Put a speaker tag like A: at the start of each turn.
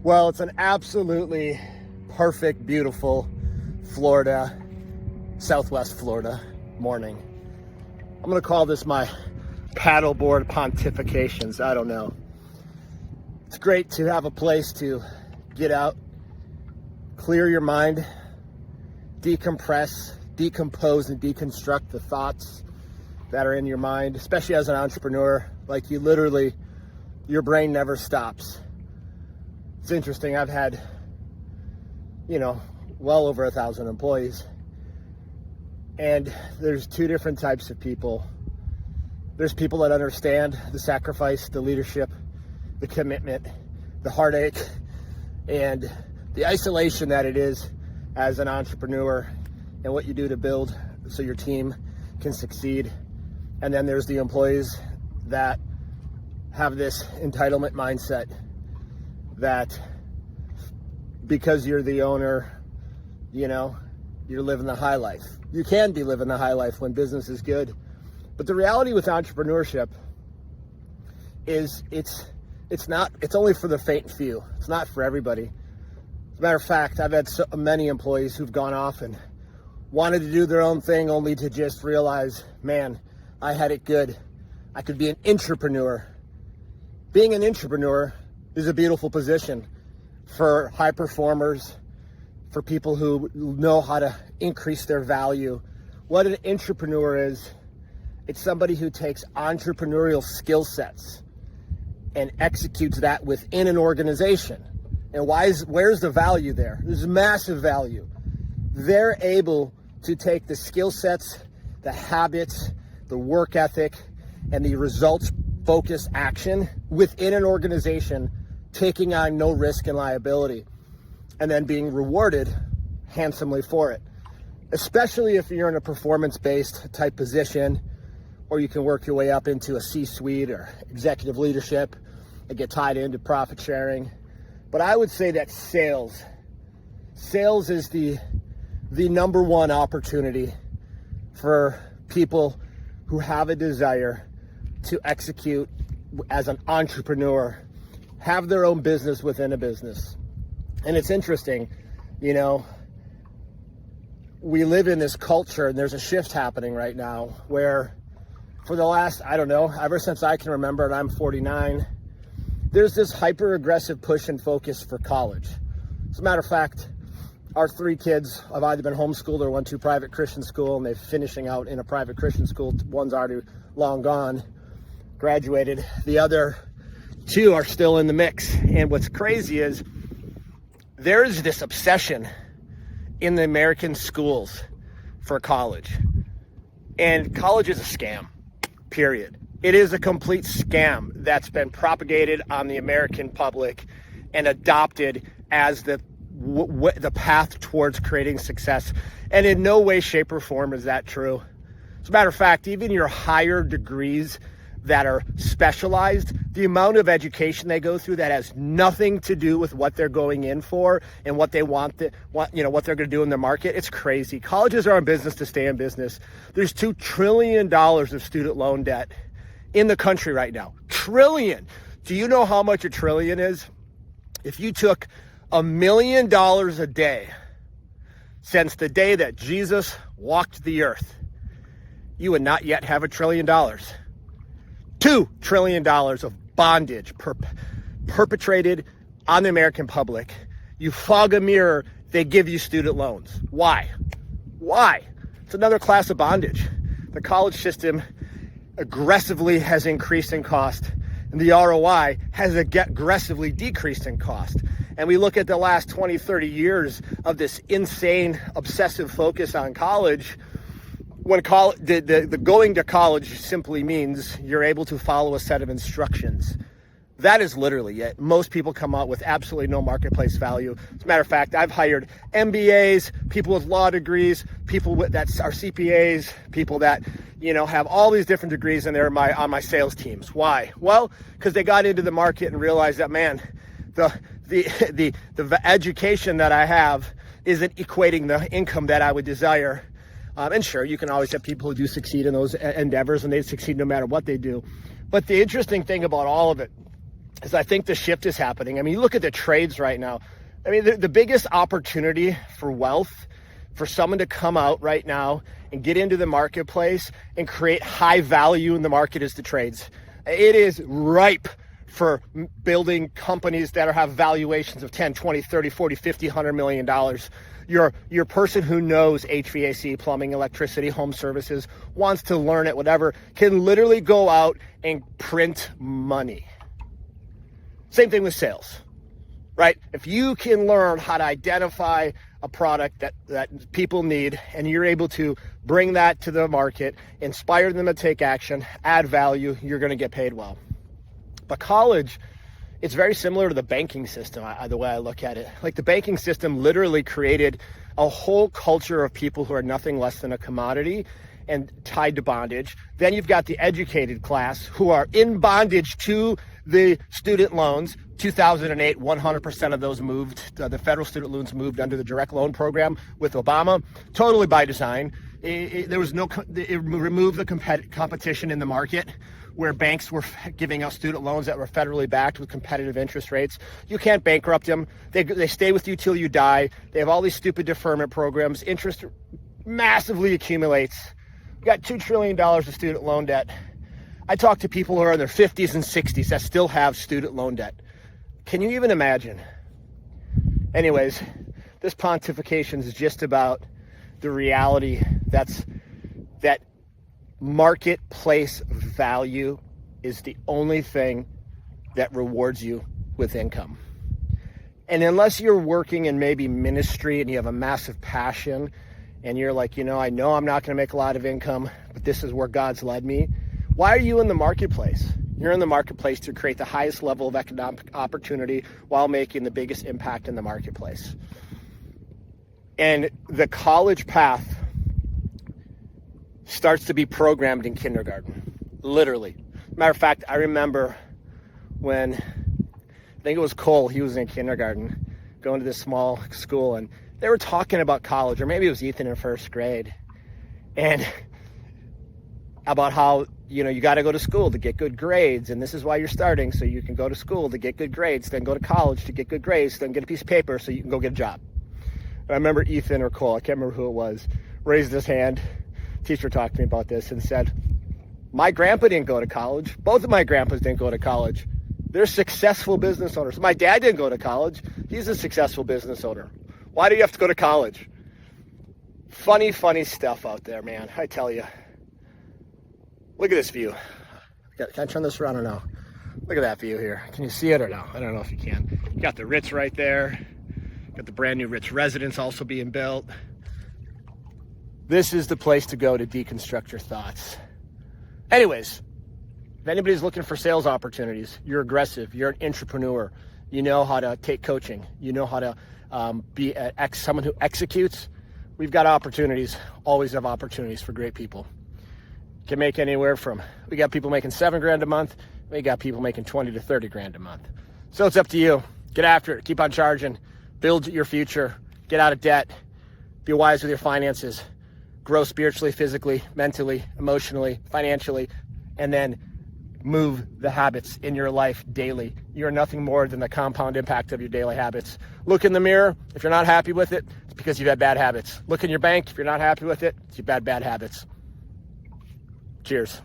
A: Well, it's an absolutely perfect, beautiful Florida, Southwest Florida morning. I'm gonna call this my paddleboard pontifications. I don't know. It's great to have a place to get out, clear your mind, decompress, decompose, and deconstruct the thoughts that are in your mind, especially as an entrepreneur. Like, you literally, your brain never stops. It's interesting. I've had, well over 1,000 employees. And there's two different types of people. There's people that understand the sacrifice, the leadership, the commitment, the heartache, and the isolation that it is as an entrepreneur and what you do to build so your team can succeed. And then there's the employees that have this entitlement mindset that because you're the owner, you're living the high life. You can be living the high life when business is good. But the reality with entrepreneurship is it's only for the faint few. It's not for everybody. As a matter of fact, I've had so many employees who've gone off and wanted to do their own thing only to just realize, man, I had it good. I could be an intrapreneur. Being an intrapreneur is a beautiful position for high performers, for people who know how to increase their value. What an intrapreneur is, it's somebody who takes entrepreneurial skill sets and executes that within an organization. And where's the value there? There's massive value. They're able to take the skill sets, the habits, the work ethic, and the results-focused action within an organization, taking on no risk and liability, and then being rewarded handsomely for it. Especially if you're in a performance-based type position, or you can work your way up into a C-suite or executive leadership and get tied into profit sharing. But I would say that sales is the number one opportunity for people who have a desire to execute as an entrepreneur, have their own business within a business. And it's interesting, we live in this culture, and there's a shift happening right now where for the last, ever since I can remember, and I'm 49, there's this hyper aggressive push and focus for college. As a matter of fact, our three kids have either been homeschooled or went to private Christian school, and they're finishing out in a private Christian school. One's already long gone, graduated. The other two are still in the mix. And what's crazy is there is this obsession in the American schools for college. And college is a scam, period. It is a complete scam that's been propagated on the American public and adopted as the path towards creating success. And in no way, shape, or form is that true. As a matter of fact, even your higher degrees that are specialized, the amount of education they go through that has nothing to do with what they're going in for and what they what they're going to do in the market, it's crazy. Colleges are in business to stay in business. There's $2 trillion of student loan debt in the country right now. Trillion. Do you know how much a trillion is? If you took $1 million a day since the day that Jesus walked the earth, you would not yet have $1 trillion. $2 trillion of bondage perpetrated on the American public. You fog a mirror, they give you student loans. Why? It's another class of bondage. The college system aggressively has increased in cost, and the ROI has aggressively decreased in cost. And we look at the last 20, 30 years of this insane, obsessive focus on college. When the going to college simply means you're able to follow a set of instructions. That is literally it. Most people come out with absolutely no marketplace value. As a matter of fact, I've hired MBAs, people with law degrees, people that are CPAs, people that have all these different degrees, and they're on my sales teams. Why? Well, because they got into the market and realized that, man, the education that I have isn't equating the income that I would desire. And sure, you can always have people who do succeed in those endeavors, and they succeed no matter what they do. But the interesting thing about all of it is I think the shift is happening. I mean, you look at the trades right now. I mean, the biggest opportunity for wealth, for someone to come out right now and get into the marketplace and create high value in the market is the trades. It is ripe for building companies that have valuations of 10, 20, 30, 40, 50, $100 million. Your person who knows HVAC, plumbing, electricity, home services, wants to learn it, whatever, can literally go out and print money. Same thing with sales, right? If you can learn how to identify a product that people need, and you're able to bring that to the market, inspire them to take action, add value, you're going to get paid well. But college, it's very similar to the banking system, the way I look at it. Like, the banking system literally created a whole culture of people who are nothing less than a commodity and tied to bondage. Then you've got the educated class who are in bondage to the student loans. 2008, 100% of those moved, the federal student loans moved under the direct loan program with Obama, totally by design. It removed the competition in the market, where banks were giving out student loans that were federally backed with competitive interest rates. You can't bankrupt them. They stay with you till you die. They have all these stupid deferment programs. Interest massively accumulates. We got $2 trillion of student loan debt. I talk to people who are in their 50s and 60s that still have student loan debt. Can you even imagine? Anyways, this Pontifications is just about the reality that marketplace value is the only thing that rewards you with income. And unless you're working in maybe ministry and you have a massive passion and you're like, I know I'm not going to make a lot of income, but this is where God's led me. Why are you in the marketplace? You're in the marketplace to create the highest level of economic opportunity while making the biggest impact in the marketplace. And the college path starts to be programmed in kindergarten, literally. Matter of fact, I remember when, I think it was Cole, he was in kindergarten, going to this small school, and they were talking about college, or maybe it was Ethan in first grade, and about how, you got to go to school to get good grades, and this is why you're starting, so you can go to school to get good grades, then go to college to get good grades, then get a piece of paper so you can go get a job. And I remember Ethan or Cole, I can't remember who it was, raised his hand. Teacher talked to me about this and said, my grandpa didn't go to college. Both of my grandpas didn't go to college. They're successful business owners. My dad didn't go to college. He's a successful business owner. Why do you have to go to college? Funny stuff out there, man. I tell you. Look at this view. Can I turn this around or no? Look at that view here. Can you see it or no? I don't know if you can. You got the Ritz right there. Got the brand new Ritz residence also being built. This is the place to go to deconstruct your thoughts. Anyways, if anybody's looking for sales opportunities, you're aggressive, you're an intrapreneur, you know how to take coaching, you know how to be someone who executes, we've got opportunities, always have opportunities for great people. Can make anywhere from, we got people making $7,000 a month, we got people making 20 to 30 grand a month. So it's up to you. Get after it, keep on charging, build your future, get out of debt, be wise with your finances, grow spiritually, physically, mentally, emotionally, financially, and then move the habits in your life daily. You're nothing more than the compound impact of your daily habits. Look in the mirror. If you're not happy with it, it's because you've had bad habits. Look in your bank. If you're not happy with it, it's your bad habits. Cheers.